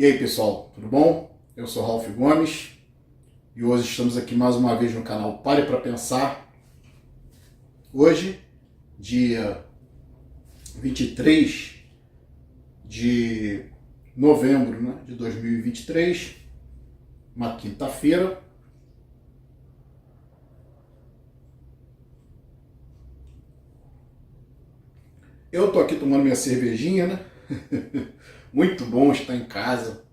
E aí pessoal, tudo bom? Eu sou Ralph Gomes e hoje estamos aqui mais uma vez no canal Pare para Pensar. Hoje, dia 23 de novembro, de 2023, uma quinta-feira. Eu tô aqui tomando minha cervejinha, né? Muito bom estar em casa,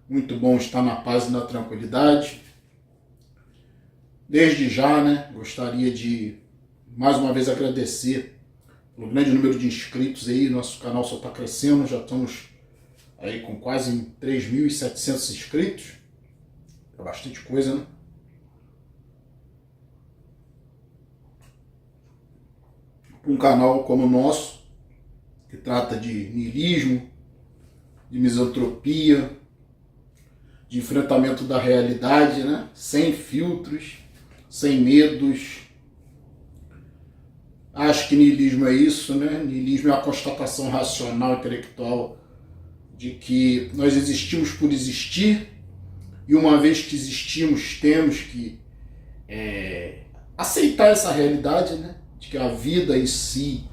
muito bom estar na paz e na tranquilidade. Desde já, gostaria de mais uma vez agradecer pelo grande número de inscritos aí. Nosso canal só está crescendo, já estamos aí com quase 3.700 inscritos. É bastante coisa, né? Um canal como o nosso, que trata de niilismo, de misantropia, de enfrentamento da realidade, sem filtros, sem medos. Acho que niilismo é isso, Niilismo é a constatação racional, intelectual de que nós existimos por existir, e uma vez que existimos, temos que aceitar essa realidade, de que a vida em si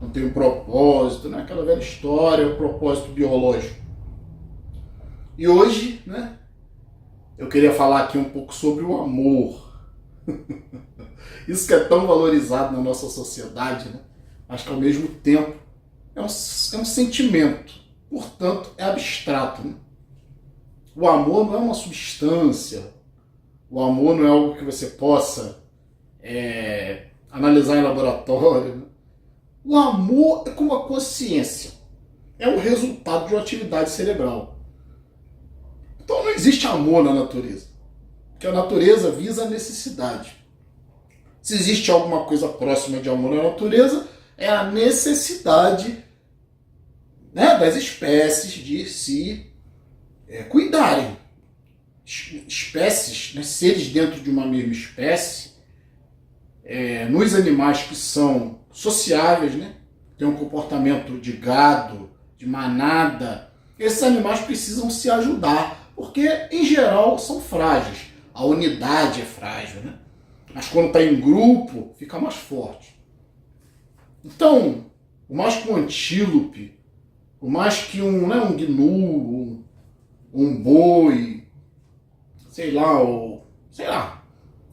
não tem um propósito, aquela velha história, o propósito biológico. E hoje, eu queria falar aqui um pouco sobre o amor. Isso que é tão valorizado na nossa sociedade, mas que ao mesmo tempo é um sentimento, portanto é abstrato. O amor não é uma substância, o amor não é algo que você possa analisar em laboratório. O amor é como a consciência, é o resultado de uma atividade cerebral. Então não existe amor na natureza, porque a natureza visa a necessidade. Se existe alguma coisa próxima de amor na natureza, é a necessidade das espécies de se cuidarem. Espécies, seres dentro de uma mesma espécie, nos animais que são sociáveis, tem um comportamento de gado, de manada, esses animais precisam se ajudar, porque em geral são frágeis. A unidade é frágil, mas quando está em grupo fica mais forte. Então, por mais que um antílope, por mais que um gnu, um boi,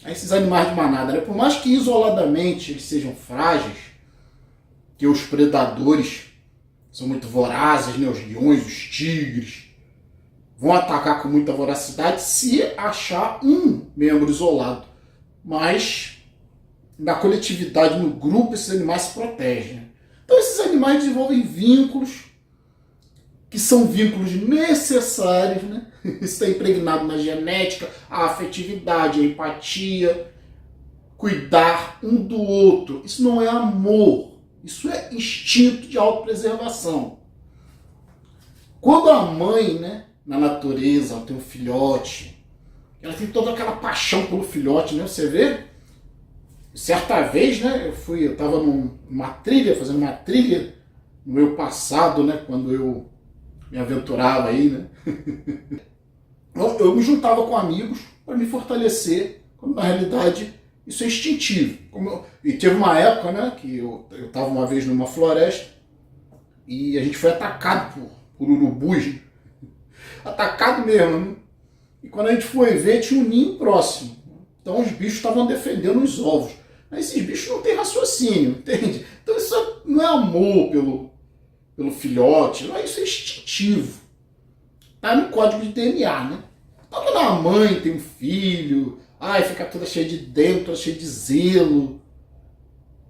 esses animais de manada, por mais que isoladamente eles sejam frágeis, que os predadores são muito vorazes, os leões, os tigres, vão atacar com muita voracidade se achar um membro isolado. Mas na coletividade, no grupo, esses animais se protegem. Então esses animais desenvolvem vínculos que são vínculos necessários, Isso está impregnado na genética, a afetividade, a empatia, cuidar um do outro. Isso não é amor, isso é instinto de autopreservação. Quando a mãe, na natureza, ela tem um filhote, ela tem toda aquela paixão pelo filhote, Você vê? Certa vez, eu estava fazendo uma trilha no meu passado, quando eu me aventurava aí, Eu me juntava com amigos para me fortalecer, quando na realidade isso é instintivo. E teve uma época, que eu estava uma vez numa floresta e a gente foi atacado por urubus, atacado mesmo, E quando a gente foi ver, tinha um ninho próximo. Então os bichos estavam defendendo os ovos. Mas esses bichos não têm raciocínio, entende? Então isso não é amor pelo filhote, não é, isso é instintivo. Está no código de DNA, Então quando a mãe tem um filho, fica toda cheia de dentro, toda cheia de zelo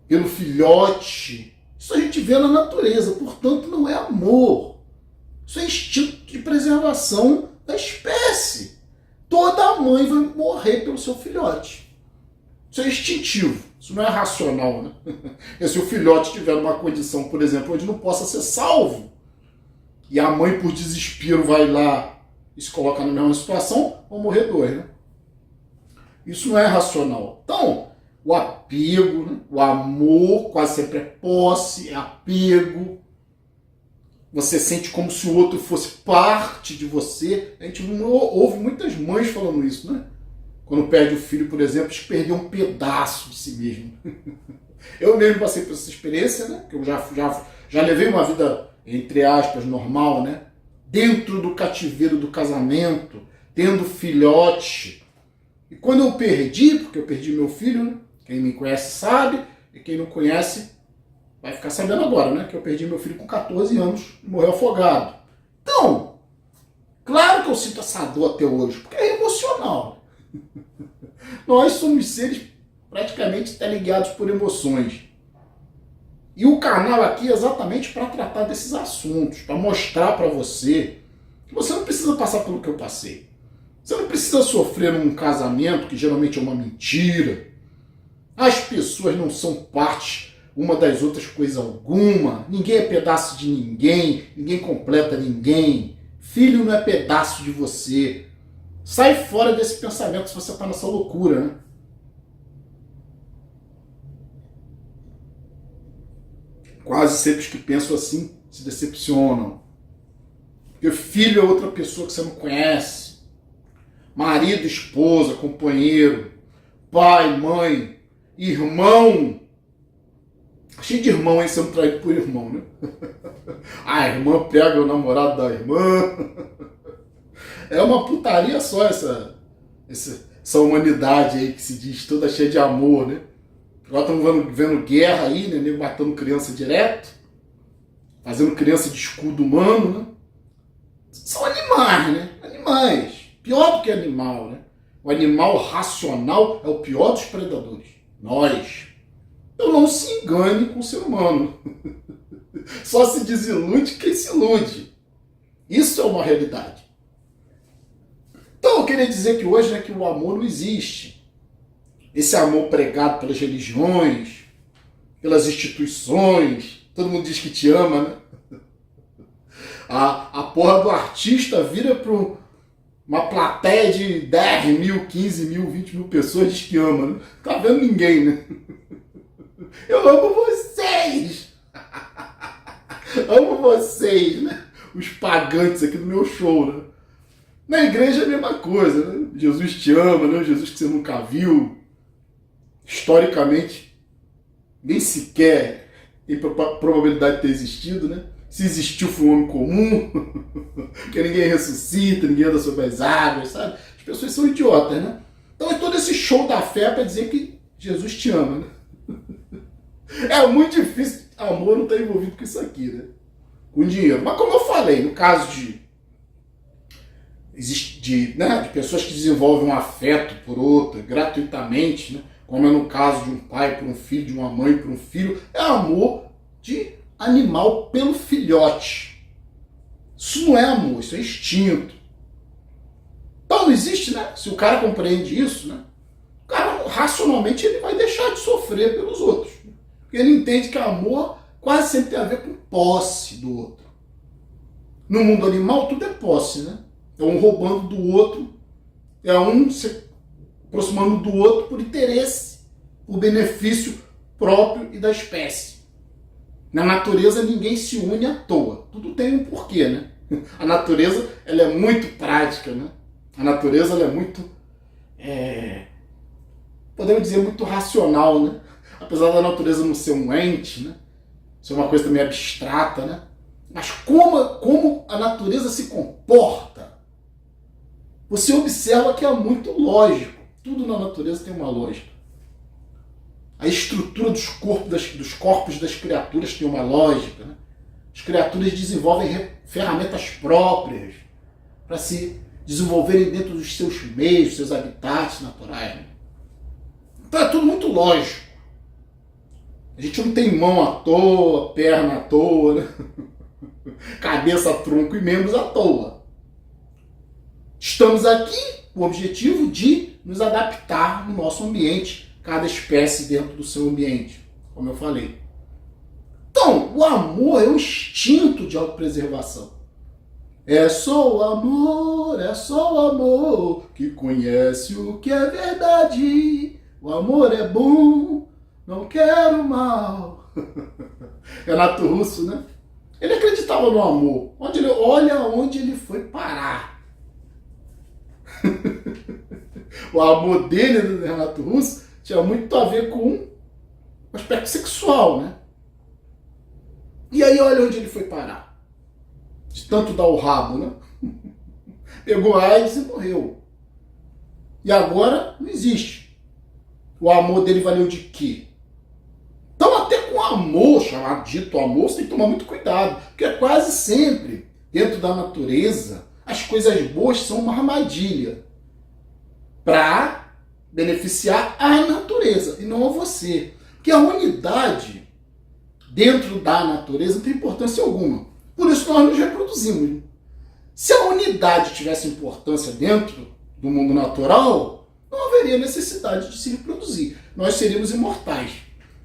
pelo filhote, isso a gente vê na natureza, portanto não é amor. Isso é instinto de preservação da espécie. Toda mãe vai morrer pelo seu filhote. Isso é instintivo, isso não é racional, E se o filhote estiver numa condição, por exemplo, onde não possa ser salvo, e a mãe por desespero vai lá e se coloca na mesma situação, vão morrer dois, Isso não é racional. Então, o apego, o amor quase sempre é posse, é apego. você sente como se o outro fosse parte de você. A gente ouve muitas mães falando isso, né? Quando perde o filho, por exemplo, diz que perdeu um pedaço de si mesmo. Eu mesmo passei por essa experiência, né? Que eu já levei uma vida, entre aspas, normal, né? Dentro do cativeiro do casamento, tendo filhote. E quando eu perdi, porque eu perdi meu filho, né? Quem me conhece sabe, e quem não conhece vai ficar sabendo agora, né? Que eu perdi meu filho com 14 anos e morreu afogado. Então, claro que eu sinto essa dor até hoje, porque é emocional. Nós somos seres praticamente teleguiados por emoções. E o canal aqui é exatamente para tratar desses assuntos, para mostrar para você que você não precisa passar pelo que eu passei. Você não precisa sofrer num casamento que geralmente é uma mentira. As pessoas não são parte uma das outras coisa alguma. Ninguém é pedaço de ninguém, ninguém completa ninguém. Filho não é pedaço de você. Sai fora desse pensamento se você está nessa loucura, né? Quase sempre os que pensam assim se decepcionam. Porque filho é outra pessoa que você não conhece. Marido, esposa, companheiro, pai, mãe, irmão. Cheio de irmão aí sendo traído por irmão, né? A irmã pega o namorado da irmã. É uma putaria só essa humanidade aí que se diz toda cheia de amor, né? Agora estamos vendo guerra aí, né? Nego matando criança direto, fazendo criança de escudo humano, né? São animais, né? Animais. Pior do que animal, né? O animal racional é o pior dos predadores. Nós. Então não se engane com o ser humano. Só se desilude quem se ilude. Isso é uma realidade. Então eu queria dizer que hoje, né, que o amor não existe. Esse amor pregado pelas religiões, pelas instituições, todo mundo diz que te ama, né? A porra do artista vira para uma plateia de 10 mil, 15 mil, 20 mil pessoas e diz que ama, né? Tá vendo ninguém, né? Eu amo vocês! Amo vocês, né? Os pagantes aqui do meu show, né? Na igreja é a mesma coisa, né? Jesus te ama, né? Jesus que você nunca viu. Historicamente, nem sequer tem probabilidade de ter existido, né? Se existiu, foi um homem comum, que ninguém ressuscita, ninguém anda sobre as águas, sabe? As pessoas são idiotas, né? Então é todo esse show da fé para dizer que Jesus te ama, né? É muito difícil, amor não está envolvido com isso aqui, né? Com dinheiro. Mas como eu falei, no caso de pessoas que desenvolvem um afeto por outra, gratuitamente, né? Como é no caso de um pai por um filho, de uma mãe por um filho, é amor de animal pelo filhote. Isso não é amor, isso é instinto. Então não existe, né? Se o cara compreende isso, né? O cara racionalmente ele vai deixar de sofrer pelos outros. Porque ele entende que amor quase sempre tem a ver com posse do outro. No mundo animal tudo é posse, né? É um roubando do outro, é um se aproximando do outro por interesse, por benefício próprio e da espécie. Na natureza ninguém se une à toa. Tudo tem um porquê, né? A natureza ela é muito prática, né? A natureza ela é muito, podemos dizer, muito racional, né? Apesar da natureza não ser um ente, né? Ser uma coisa também abstrata, né? Mas como a natureza se comporta, você observa que é muito lógico. Tudo na natureza tem uma lógica. A estrutura dos corpos das criaturas tem uma lógica, né? As criaturas desenvolvem ferramentas próprias para se desenvolverem dentro dos seus meios, seus habitats naturais, né? Então é tudo muito lógico. A gente não tem mão à toa, perna à toa, né? Cabeça, tronco e membros à toa. Estamos aqui com o objetivo de nos adaptar no nosso ambiente, cada espécie dentro do seu ambiente, como eu falei. Então, o amor é um instinto de autopreservação. É só o amor que conhece o que é verdade. O amor é bom, não quero mal. Renato Russo, né? Ele acreditava no amor. Olha onde ele foi parar. O amor dele, do Renato Russo, tinha muito a ver com o aspecto sexual, né? E aí olha onde ele foi parar. De tanto dar o rabo, né? Pegou AIDS e morreu. E agora não existe. O amor dele valeu de quê? Então até com amor, chamado dito amor, você tem que tomar muito cuidado. Porque quase sempre, dentro da natureza, as coisas boas são uma armadilha para beneficiar a natureza e não a você. Porque a unidade dentro da natureza não tem importância alguma. Por isso nós nos reproduzimos. Se a unidade tivesse importância dentro do mundo natural, não haveria necessidade de se reproduzir. Nós seríamos imortais.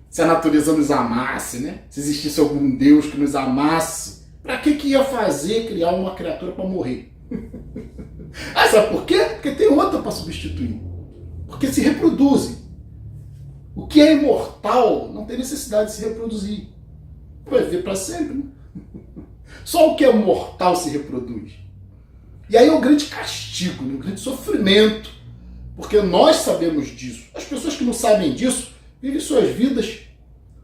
Se a natureza nos amasse, né? Se existisse algum Deus que nos amasse, para que ia fazer criar uma criatura para morrer? Ah, sabe por quê? Porque tem outra para substituir. Porque se reproduzem. O que é imortal não tem necessidade de se reproduzir. Vai viver para sempre, né? Só o que é mortal se reproduz. E aí é o grande castigo, o grande sofrimento. Porque nós sabemos disso. As pessoas que não sabem disso vivem suas vidas,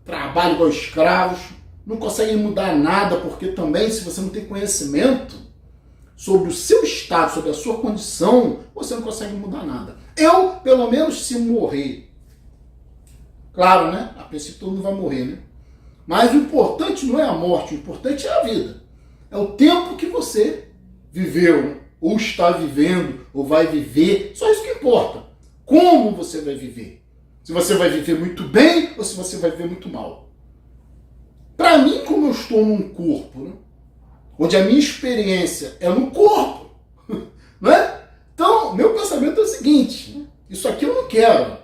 trabalham igual escravos, não conseguem mudar nada, porque também, se você não tem conhecimento sobre o seu estado, sobre a sua condição, você não consegue mudar nada. Eu, pelo menos, se morrer, claro, né? A princípio todo mundo vai morrer, né? Mas o importante não é a morte, o importante é a vida. É o tempo que você viveu, né? Ou está vivendo, ou vai viver, só isso que importa. Como você vai viver? Se você vai viver muito bem ou se você vai viver muito mal. Para mim, como eu estou num corpo, né? Onde a minha experiência é no corpo, né? Então, meu pensamento é o seguinte, né? Isso aqui eu não quero.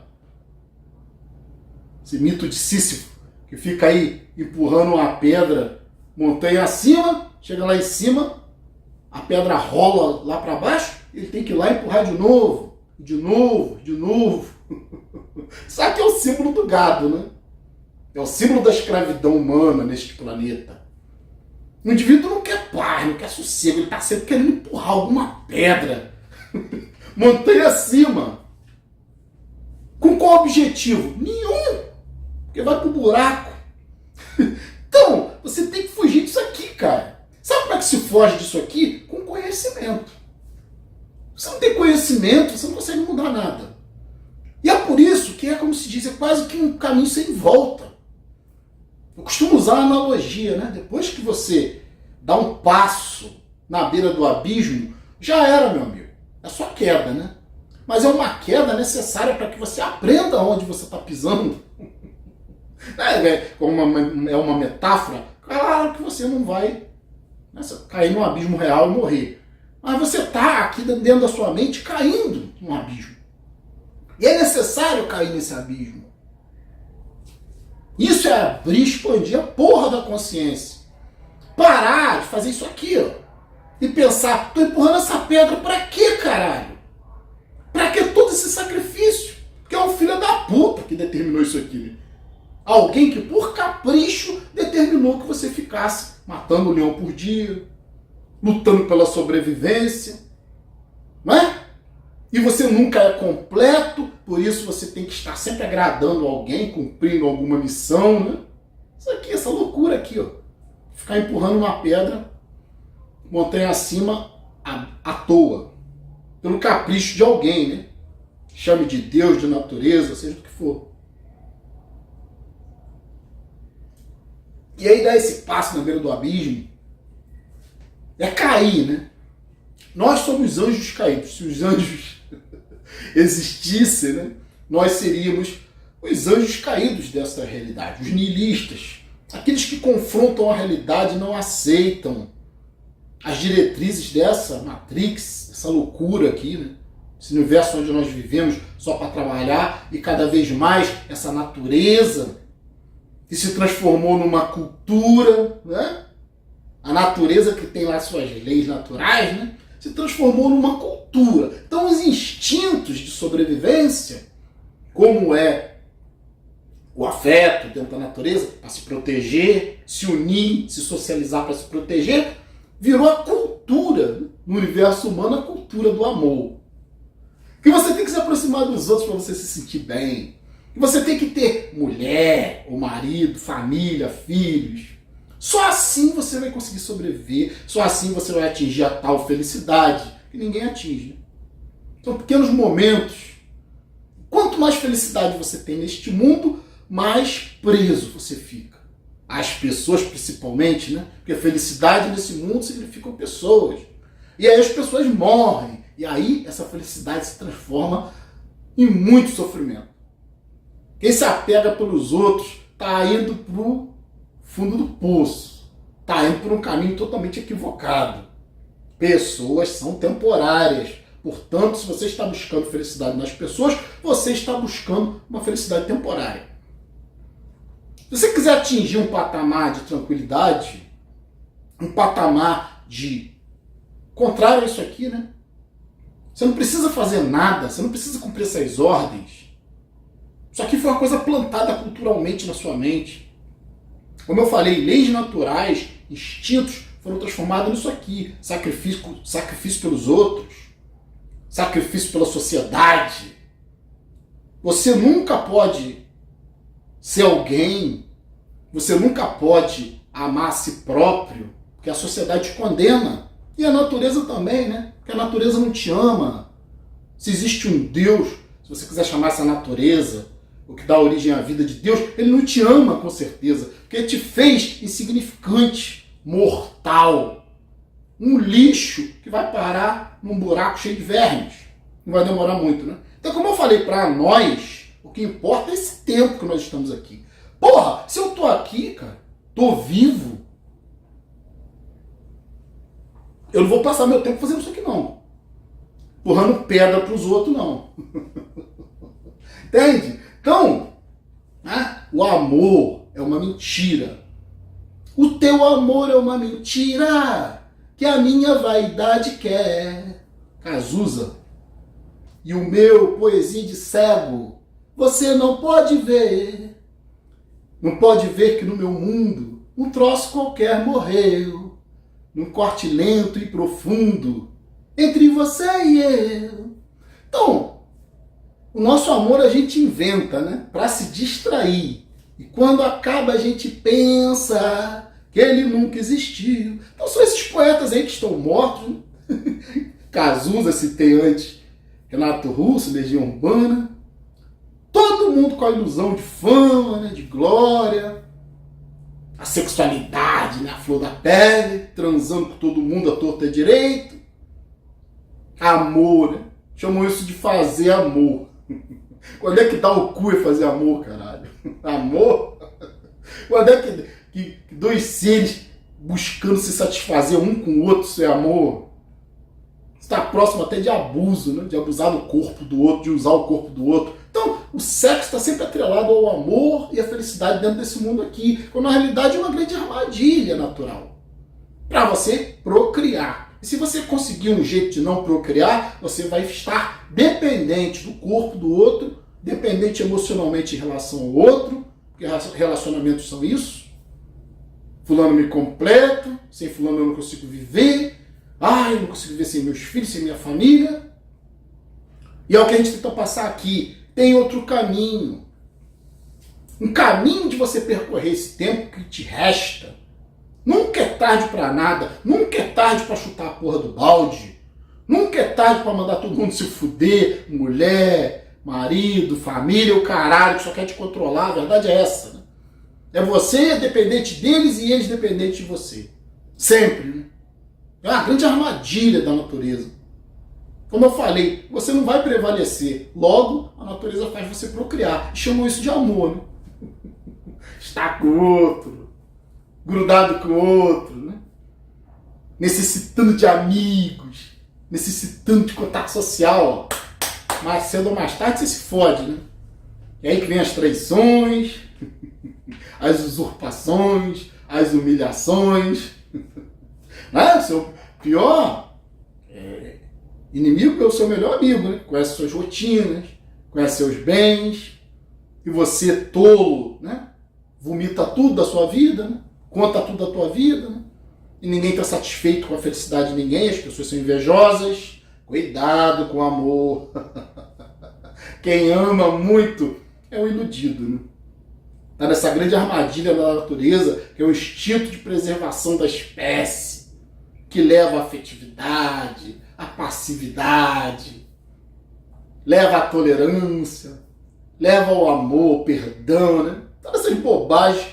Esse mito de Sísifo, que fica aí empurrando uma pedra montanha acima, chega lá em cima, a pedra rola lá para baixo, ele tem que ir lá empurrar de novo, de novo, de novo. Isso aqui é o símbolo do gado, né? É o símbolo da escravidão humana neste planeta. O indivíduo não quer paz, não quer sossego, ele está sempre querendo empurrar alguma pedra. Montanha acima. Com qual objetivo? Nenhum. Porque vai pro buraco. Então, você tem que fugir disso aqui, cara. Sabe como é que se foge disso aqui? Com conhecimento. Se você não tem conhecimento, você não consegue mudar nada. E é por isso que é como se diz, é quase que um caminho sem volta. Eu costumo usar a analogia, né? Depois que você dá um passo na beira do abismo, já era, meu amigo. É só queda, né? Mas é uma queda necessária para que você aprenda onde você está pisando. É uma metáfora. Claro que você não vai, né, cair num abismo real e morrer. Mas você está aqui dentro da sua mente caindo num abismo. E é necessário cair nesse abismo. Isso é abrir, expandir a porra da consciência. Parar de fazer isso aqui, ó. E pensar, tô empurrando essa pedra pra quê, caralho? Pra que todo esse sacrifício? Porque é um filho da puta que determinou isso aqui, né? Alguém que por capricho determinou que você ficasse matando um leão por dia, lutando pela sobrevivência, não é? E você nunca é completo, por isso você tem que estar sempre agradando alguém, cumprindo alguma missão, né? Isso aqui, essa loucura aqui, ó. Ficar empurrando uma pedra, montanha acima, à toa. Pelo capricho de alguém, né? Chame de Deus, de natureza, seja o que for. E aí dar esse passo na beira do abismo é cair, né? Nós somos anjos caídos. Se os anjos existissem, né? Nós seríamos os anjos caídos dessa realidade, os nihilistas, aqueles que confrontam a realidade e não aceitam as diretrizes dessa Matrix, essa loucura aqui, né? Esse universo onde nós vivemos só para trabalhar e cada vez mais essa natureza que se transformou numa cultura, né? A natureza que tem lá suas leis naturais, né? Se transformou numa cultura. Então os instintos de sobrevivência, como é o afeto dentro da natureza para se proteger, se unir, se socializar para se proteger, virou a cultura no universo humano, a cultura do amor. Que você tem que se aproximar dos outros para você se sentir bem. Que você tem que ter mulher, ou marido, família, filhos. Só assim você vai conseguir sobreviver. Só assim você vai atingir a tal felicidade que ninguém atinge. Né? São pequenos momentos. Quanto mais felicidade você tem neste mundo, mais preso você fica. As pessoas principalmente, né? Porque felicidade nesse mundo significa pessoas. E aí as pessoas morrem. E aí essa felicidade se transforma em muito sofrimento. Quem se apega pelos outros está indo para o fundo do poço. Está indo por um caminho totalmente equivocado. Pessoas são temporárias. Portanto, se você está buscando felicidade nas pessoas, você está buscando uma felicidade temporária. Se você quiser atingir um patamar de tranquilidade, um patamar de contrário a isso aqui, né? Você não precisa fazer nada, você não precisa cumprir essas ordens. Isso aqui foi uma coisa plantada culturalmente na sua mente. Como eu falei, leis naturais, instintos foram transformados nisso aqui. Sacrifício pelos outros, sacrifício pela sociedade. Você nunca pode ser alguém, você nunca pode amar a si próprio, porque a sociedade te condena. E a natureza também, né? Porque a natureza não te ama. Se existe um Deus, se você quiser chamar essa natureza, o que dá origem à vida de Deus, ele não te ama com certeza, porque ele te fez insignificante, mortal. Um lixo que vai parar num buraco cheio de vermes. Não vai demorar muito, né? Então, como eu falei para nós, o que importa é esse tempo que nós estamos aqui. Porra, se eu tô aqui, cara, tô vivo, eu não vou passar meu tempo fazendo isso aqui, não. Empurrando pedra pros outros, não. Entende? Então, né, o amor é uma mentira. O teu amor é uma mentira que a minha vaidade quer. Cazuza. E o meu, poesia de cego, você não pode ver. Não pode ver que no meu mundo um troço qualquer morreu. Num corte lento e profundo entre você e eu. Então, o nosso amor a gente inventa, né? Para se distrair. E quando acaba a gente pensa que ele nunca existiu. Então são esses poetas aí que estão mortos. Né? Cazuza, citei antes, Renato Russo, Legião Urbana. Todo mundo com a ilusão de fama, né? De glória. A sexualidade, né? A flor da pele, transando com todo mundo à torta e à direito. Amor, né? Chamam isso de fazer amor. Quando é que dá o cu é fazer amor, caralho? Amor? Quando é que dois seres buscando se satisfazer um com o outro, isso é amor? Está próximo até de abuso, né? De abusar do corpo do outro, de usar o corpo do outro. Então, o sexo está sempre atrelado ao amor e à felicidade dentro desse mundo aqui, quando na realidade é uma grande armadilha natural para você procriar. E se você conseguir um jeito de não procriar, você vai estar dependente do corpo do outro, dependente emocionalmente em relação ao outro, porque relacionamentos são isso. Fulano me completo, sem fulano eu não consigo viver. Eu não consigo viver sem meus filhos, sem minha família. E é o que a gente tenta passar aqui. Tem outro caminho. Um caminho de você percorrer esse tempo que te resta. Nunca é tarde pra nada. Nunca é tarde pra chutar a porra do balde. Nunca é tarde pra mandar todo mundo se fuder. Mulher, marido, família, o caralho que só quer te controlar. A verdade é essa, né? É você dependente deles e eles dependentes de você. Sempre, né? É uma grande armadilha da natureza. Como eu falei, você não vai prevalecer. Logo, a natureza faz você procriar. Chamam isso de amor, né? Estar com o outro, grudado com o outro, né? Necessitando de amigos, necessitando de contato social. Ó. Mais cedo ou mais tarde você se fode, né? E aí que vem as traições, as usurpações, as humilhações. Né? Seu pior inimigo é o seu melhor amigo, né? Conhece suas rotinas, conhece seus bens, e você, tolo, né, vomita tudo da sua vida, né, conta tudo da tua vida, né, e ninguém está satisfeito com a felicidade de ninguém, as pessoas são invejosas. Cuidado com o amor. Quem ama muito é o iludido, né? Está nessa grande armadilha da natureza, que é o instinto de preservação da espécie, que leva à afetividade, à passividade, leva à tolerância, leva ao amor, ao perdão, né? Todas essas bobagens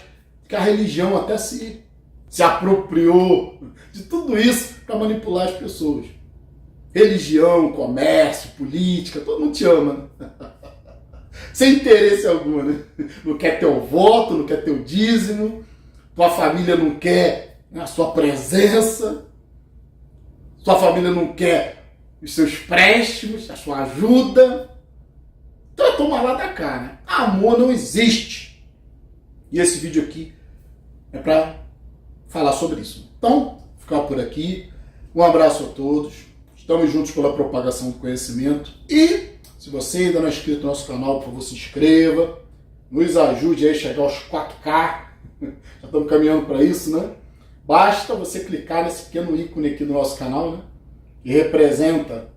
que a religião até se apropriou de tudo isso para manipular as pessoas. Religião, comércio, política, todo mundo te ama, né? Sem interesse algum, né? Não quer teu voto, não quer teu dízimo, tua família não quer a sua presença, sua família não quer os seus préstimos, a sua ajuda. Então é tomar lá da cá, né? Amor não existe. E esse vídeo aqui é para falar sobre isso. Então, vou ficar por aqui. Um abraço a todos. Estamos juntos pela propagação do conhecimento. E se você ainda não é inscrito no nosso canal, por favor, se inscreva. Nos ajude aí a chegar aos 4K. Já estamos caminhando para isso, né? Basta você clicar nesse pequeno ícone aqui do nosso canal, né? Que representa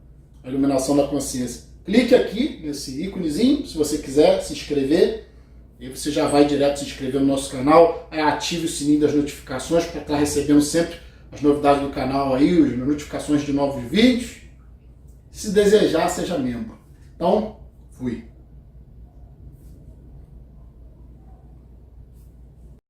a iluminação da consciência. Clique aqui nesse íconezinho, se você quiser se inscrever. E você já vai direto se inscrever no nosso canal. Aí ative o sininho das notificações para estar recebendo sempre as novidades do canal aí, as notificações de novos vídeos. Se desejar, seja membro. Então, fui.